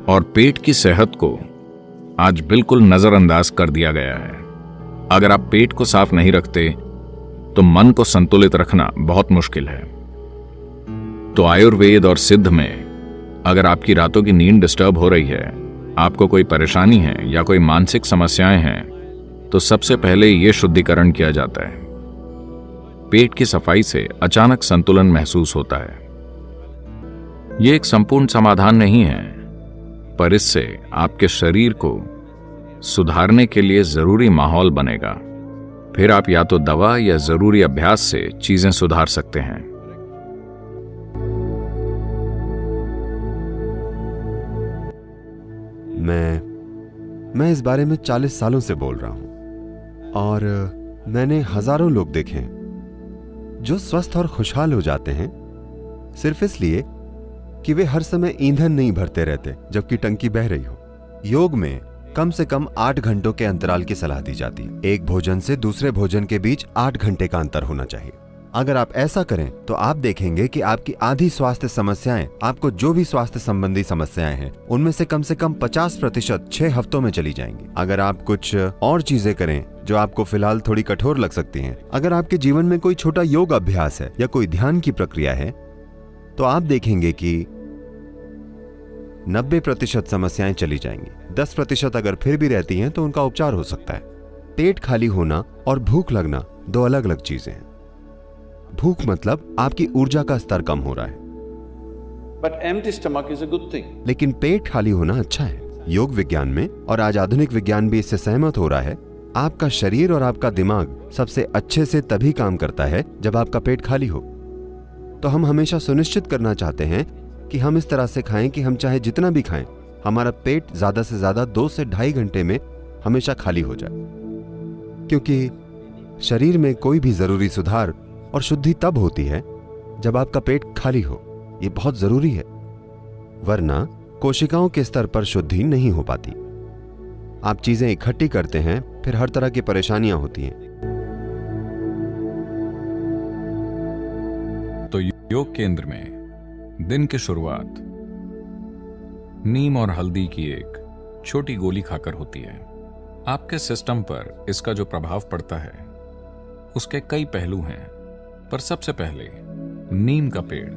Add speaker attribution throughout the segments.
Speaker 1: और पेट की सेहत को आज बिल्कुल नजरअंदाज कर दिया गया है। अगर आप पेट को साफ नहीं रखते तो मन को संतुलित रखना बहुत मुश्किल है। तो आयुर्वेद और सिद्ध में अगर आपकी रातों की नींद डिस्टर्ब हो रही है, आपको कोई परेशानी है या कोई मानसिक समस्याएं हैं, तो सबसे पहले यह शुद्धिकरण किया जाता है। पेट की सफाई से अचानक संतुलन महसूस होता है। यह एक संपूर्ण समाधान नहीं है, पर इससे आपके शरीर को सुधारने के लिए जरूरी माहौल बनेगा। फिर आप या तो दवा या जरूरी अभ्यास से चीजें सुधार सकते हैं।
Speaker 2: मैं इस बारे में 40 सालों से बोल रहा हूं और मैंने हजारों लोग देखे हैं जो स्वस्थ और खुशहाल हो जाते हैं सिर्फ इसलिए कि वे हर समय ईंधन नहीं भरते रहते जबकि टंकी बह रही हो। योग में कम से कम 8 घंटों के अंतराल की सलाह दी जाती है। एक भोजन से दूसरे भोजन के बीच 8 घंटे का अंतर होना चाहिए। अगर आप ऐसा करें तो आप देखेंगे कि आपकी आधी स्वास्थ्य समस्याएं, आपको जो भी स्वास्थ्य संबंधी समस्याएं हैं, उनमें से कम 50% 6 हफ्तों में चली जाएंगी। अगर आप कुछ और चीजें करें जो आपको फिलहाल थोड़ी कठोर लग सकती हैं, अगर आपके जीवन में कोई छोटा योग अभ्यास है या कोई ध्यान की प्रक्रिया है, तो आप देखेंगे कि 90% समस्याएं चली जाएंगी। 10% अगर फिर भी रहती हैं तो उनका उपचार हो सकता है। पेट खाली होना और भूख लगना 2 अलग अलग चीजें हैं। भूख मतलब आपकी ऊर्जा का स्तर कम हो रहा है,
Speaker 3: But empty stomach is a good thing.
Speaker 2: लेकिन पेट खाली होना अच्छा है। योग विज्ञान में, और आज आधुनिक विज्ञान भी इससे सहमत हो रहा है, आपका शरीर और आपका दिमाग सबसे अच्छे से तभी काम करता है जब आपका पेट खाली हो। तो हम हमेशा सुनिश्चित करना चाहते हैं कि हम इस तरह से खाएं कि हम चाहे जितना भी खाएं, हमारा पेट ज्यादा से ज्यादा 2 से ढाई घंटे में हमेशा खाली हो जाए, क्योंकि शरीर में कोई भी जरूरी सुधार और शुद्धि तब होती है जब आपका पेट खाली हो। यह बहुत जरूरी है, वरना कोशिकाओं के स्तर पर शुद्धि नहीं हो पाती। आप चीजें इकट्ठी करते हैं, फिर हर तरह की परेशानियां होती हैं।
Speaker 1: तो योग केंद्र में दिन की शुरुआत नीम और हल्दी की एक छोटी गोली खाकर होती है। आपके सिस्टम पर इसका जो प्रभाव पड़ता है उसके कई पहलू हैं, पर सबसे पहले नीम का पेड़,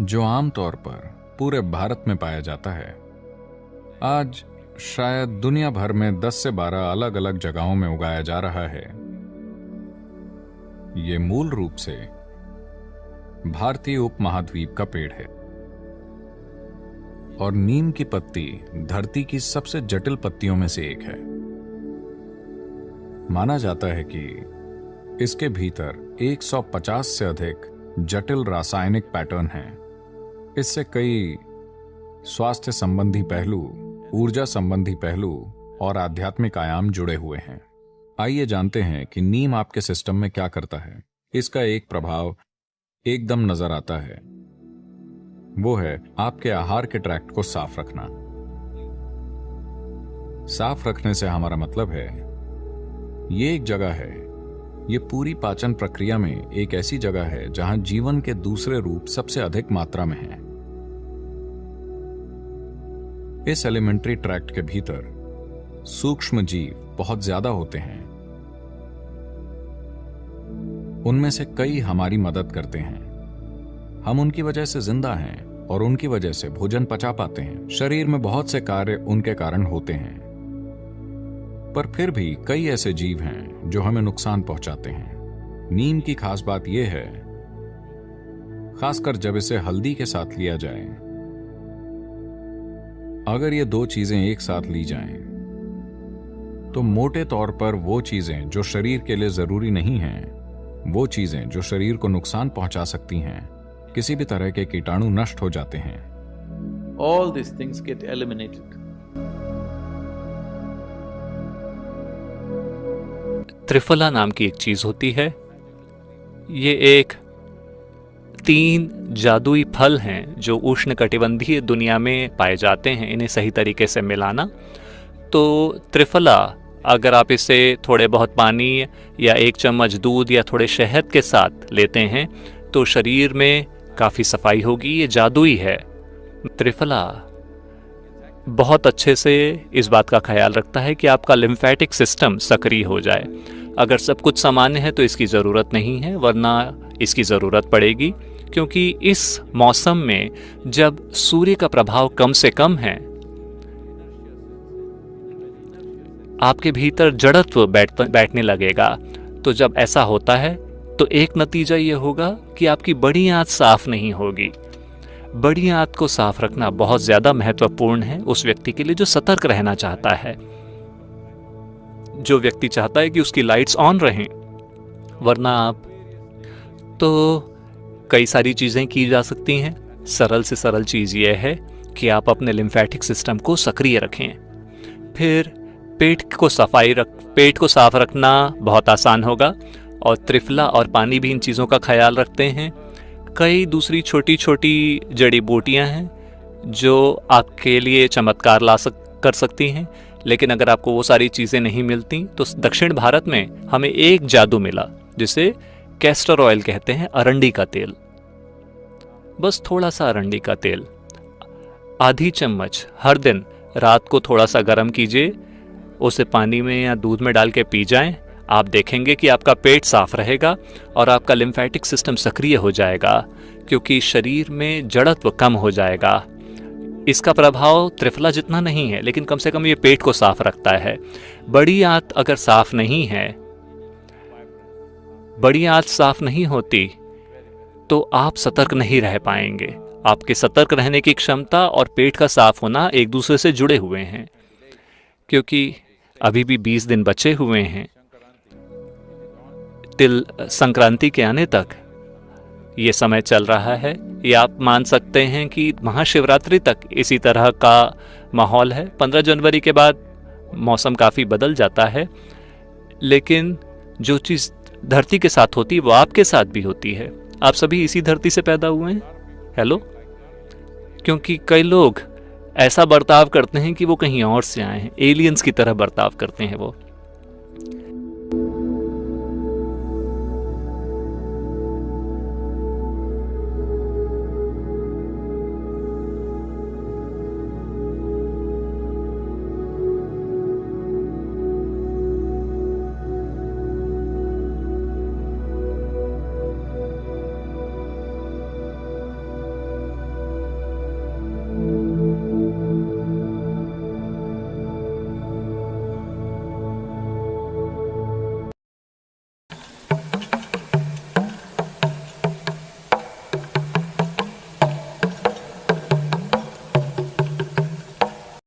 Speaker 1: जो आमतौर पर पूरे भारत में पाया जाता है, आज शायद दुनिया भर में 10 से 12 अलग अलग जगहों में उगाया जा रहा है। यह मूल रूप से भारतीय उपमहाद्वीप का पेड़ है और नीम की पत्ती धरती की सबसे जटिल पत्तियों में से एक है। माना जाता है कि इसके भीतर 150 से अधिक जटिल रासायनिक पैटर्न हैं। इससे कई स्वास्थ्य संबंधी पहलू, ऊर्जा संबंधी पहलू और आध्यात्मिक आयाम जुड़े हुए हैं। आइए जानते हैं कि नीम आपके सिस्टम में क्या करता है। इसका एक प्रभाव एकदम नजर आता है, वो है आपके आहार के ट्रैक्ट को साफ रखना। साफ रखने से हमारा मतलब है, ये एक जगह है, ये पूरी पाचन प्रक्रिया में एक ऐसी जगह है जहां जीवन के दूसरे रूप सबसे अधिक मात्रा में हैं। इस एलिमेंट्री ट्रैक्ट के भीतर सूक्ष्म जीव बहुत ज्यादा होते हैं। उनमें से कई हमारी मदद करते हैं। हम उनकी वजह से जिंदा हैं और उनकी वजह से भोजन पचा पाते हैं। शरीर में बहुत से कार्य उनके कारण होते हैं, पर फिर भी कई ऐसे जीव हैं जो हमें नुकसान पहुंचाते हैं। नीम की खास बात यह है, खासकर जब इसे हल्दी के साथ लिया जाए, अगर ये 2 चीजें एक साथ ली जाएं, तो मोटे तौर पर वो चीजें जो शरीर के लिए जरूरी नहीं हैं, वो चीजें जो शरीर को नुकसान पहुंचा सकती हैं, किसी भी तरह के कीटाणु नष्ट हो जाते हैं।
Speaker 3: All these things get eliminated.
Speaker 4: Triphala नाम की एक चीज होती है। ये एक 3 जादुई फल हैं जो उष्णकटिबंधीय दुनिया में पाए जाते हैं। इन्हें सही तरीके से मिलाना, तो त्रिफला, अगर आप इसे थोड़े बहुत पानी या 1 चम्मच दूध या थोड़े शहद के साथ लेते हैं तो शरीर में काफ़ी सफाई होगी। ये जादुई है। त्रिफला बहुत अच्छे से इस बात का ख्याल रखता है कि आपका लिम्फेटिक सिस्टम सक्रिय हो जाए। अगर सब कुछ सामान्य है तो इसकी ज़रूरत नहीं है, वरना इसकी ज़रूरत पड़ेगी, क्योंकि इस मौसम में जब सूर्य का प्रभाव कम से कम है, आपके भीतर जड़त्व बैठने लगेगा। तो जब ऐसा होता है तो एक नतीजा ये होगा कि आपकी बड़ी आंत साफ नहीं होगी। बड़ी आंत को साफ रखना बहुत ज़्यादा महत्वपूर्ण है उस व्यक्ति के लिए जो सतर्क रहना चाहता है, जो व्यक्ति चाहता है कि उसकी लाइट्स ऑन रहें। वरना आप तो कई सारी चीज़ें की जा सकती हैं। सरल से सरल चीज़ यह है कि आप अपने लिम्फेटिक सिस्टम को सक्रिय रखें। फिर पेट को साफ रखना बहुत आसान होगा, और त्रिफला और पानी भी इन चीज़ों का ख्याल रखते हैं। कई दूसरी छोटी छोटी जड़ी बूटियाँ हैं जो आपके लिए चमत्कार कर सकती हैं, लेकिन अगर आपको वो सारी चीज़ें नहीं मिलती तो दक्षिण भारत में हमें एक जादू मिला जिसे कैस्टर ऑयल कहते हैं, अरंडी का तेल। बस थोड़ा सा अरंडी का तेल, आधी चम्मच हर दिन रात को थोड़ा सा गर्म कीजिए, उसे पानी में या दूध में डाल के पी जाएं। आप देखेंगे कि आपका पेट साफ रहेगा और आपका लिम्फेटिक सिस्टम सक्रिय हो जाएगा, क्योंकि शरीर में जड़त्व कम हो जाएगा। इसका प्रभाव त्रिफला जितना नहीं है, लेकिन कम से कम ये पेट को साफ रखता है। बड़ी आंत अगर साफ नहीं है, बड़ी आंत साफ नहीं होती तो आप सतर्क नहीं रह पाएंगे। आपके सतर्क रहने की क्षमता और पेट का साफ होना एक दूसरे से जुड़े हुए हैं, क्योंकि अभी भी 20 दिन बचे हुए हैं तिल संक्रांति के आने तक। ये समय चल रहा है। ये आप मान सकते हैं कि महाशिवरात्रि तक इसी तरह का माहौल है। 15 जनवरी के बाद मौसम काफ़ी बदल जाता है, लेकिन जो चीज़ धरती के साथ होती है वो आपके साथ भी होती है। आप सभी इसी धरती से पैदा हुए हैं। हेलो। क्योंकि कई लोग ऐसा बर्ताव करते हैं कि वो कहीं और से आए हैं, एलियंस की तरह बर्ताव करते हैं वो।